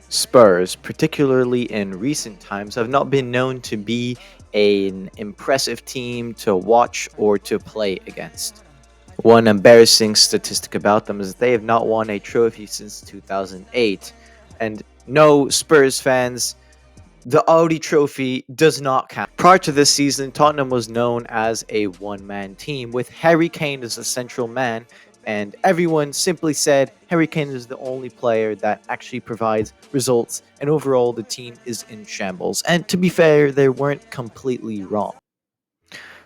Spurs, particularly in recent times, have not been known to be an impressive team to watch or to play against. One embarrassing statistic about them is they have not won a trophy since 2008. And no, Spurs fans, the Audi Trophy does not count. Prior to this season, Tottenham was known as a one-man team with Harry Kane as the central man, and everyone simply said Harry Kane is the only player that actually provides results, and overall the team is in shambles. And to be fair, they weren't completely wrong.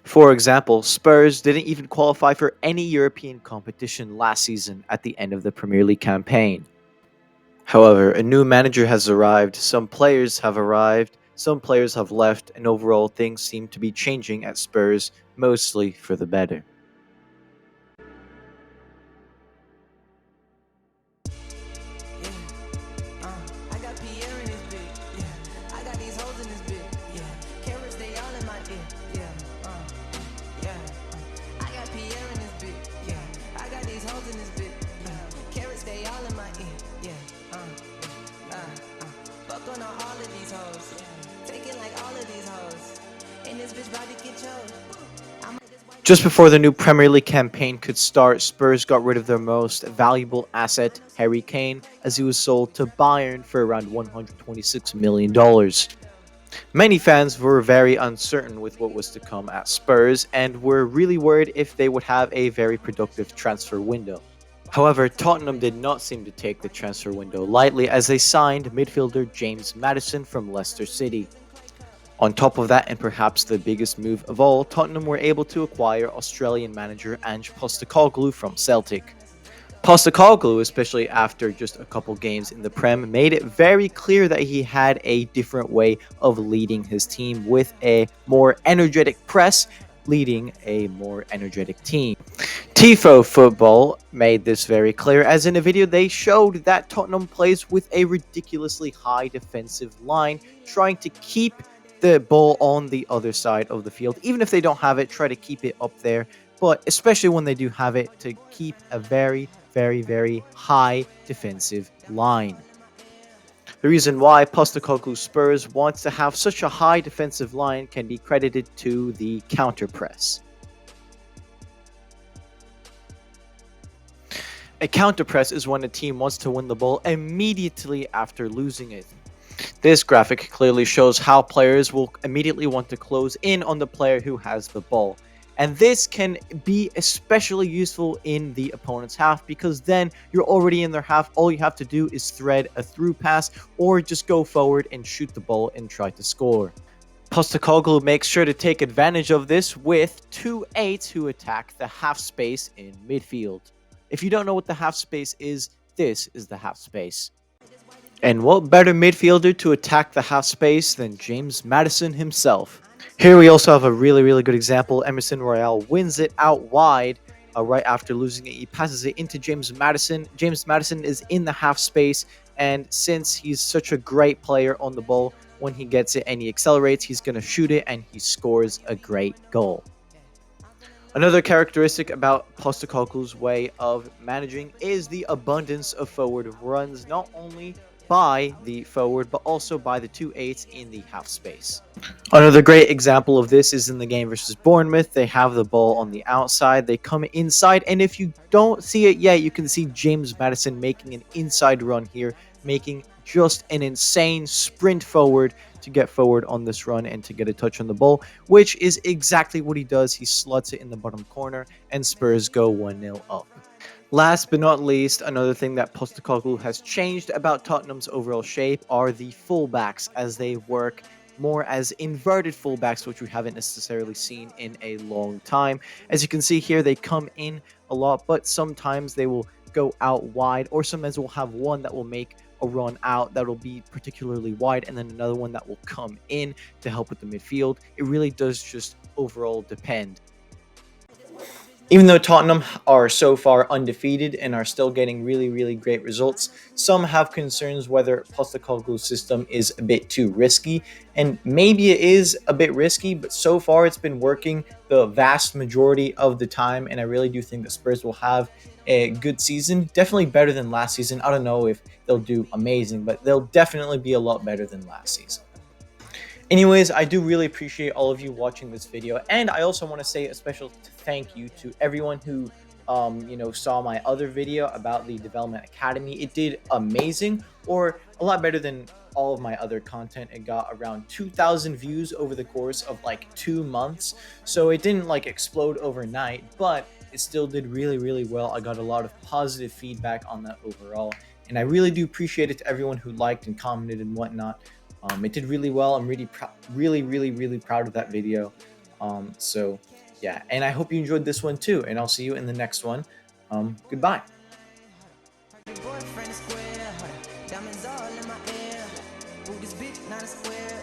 For example, Spurs didn't even qualify for any European competition last season at the end of the Premier League campaign. However, a new manager has arrived, some players have arrived, some players have left, and overall things seem to be changing at Spurs, mostly for the better. Just before the new Premier League campaign could start, Spurs got rid of their most valuable asset, Harry Kane, as he was sold to Bayern for around $126 million. Many fans were very uncertain with what was to come at Spurs and were really worried if they would have a very productive transfer window. However, Tottenham did not seem to take the transfer window lightly as they signed midfielder James Maddison from Leicester City. On top of that, and perhaps the biggest move of all, Tottenham were able to acquire Australian manager Ange Postecoglou from Celtic. Postecoglou, especially after just a couple games in the Prem, made it very clear that he had a different way of leading his team with a more energetic press, leading a more energetic team. Tifo Football made this very clear, as in a video they showed that Tottenham plays with a ridiculously high defensive line, trying to keep the ball on the other side of the field. Even if they don't have it, try to keep it up there. But especially when they do have it, to keep a very high defensive line. The reason why Postecoglou Spurs wants to have such a high defensive line can be credited to the counter press. A counter press is when a team wants to win the ball immediately after losing it. This graphic clearly shows how players will immediately want to close in on the player who has the ball. And this can be especially useful in the opponent's half because then you're already in their half. All you have to do is thread a through pass or just go forward and shoot the ball and try to score. Postecoglou makes sure to take advantage of this with two eights who attack the half space in midfield. If you don't know what the half space is, this is the half space. And what better midfielder to attack the half space than James Maddison himself? Here we also have a really good example. Emerson Royale wins it out wide right after losing it. He passes it into James Maddison. James Maddison is in the half space, and since he's such a great player on the ball, when he gets it and he accelerates, he's going to shoot it and he scores a great goal. Another characteristic about Postecoglou's way of managing is the abundance of forward runs, not only by the forward, but also by the two eights in the half space. Another great example of this is in the game versus Bournemouth. They have the ball on the outside, they come inside, and if you don't see it yet, you can see James Maddison making an inside run here, making just an insane sprint forward to get forward on this run and to get a touch on the ball, which is exactly what he does. He slots it in the bottom corner, and Spurs go 1-0 up. Last but not least, another thing that Postecoglou has changed about Tottenham's overall shape are the fullbacks, as they work more as inverted fullbacks, which we haven't necessarily seen in a long time. As you can see here, they come in a lot, but sometimes they will go out wide, or sometimes we'll have one that will make a run out that will be particularly wide, and then another one that will come in to help with the midfield. It really does just overall depend. Even though Tottenham are so far undefeated and are still getting really great results, some have concerns whether Postecoglou's system is a bit too risky, and maybe it is a bit risky, but so far it's been working the vast majority of the time, and I really do think the Spurs will have a good season, definitely better than last season. I don't know if they'll do amazing, but they'll definitely be a lot better than last season. Anyways, I do really appreciate all of you watching this video, and I also want to say a special thank you to everyone who saw my other video about the Development Academy. It did amazing, or a lot better than all of my other content. It got around 2,000 views over the course of like 2 months, so it didn't like explode overnight, but it still did really, really well. I got a lot of positive feedback on that overall, and I really do appreciate it to everyone who liked and commented and whatnot. It did really well. I'm really proud of that video. So yeah, and I hope you enjoyed this one too, and I'll see you in the next one. Goodbye. Your boyfriend is square, diamonds all in my ear. Booty's big, not a square.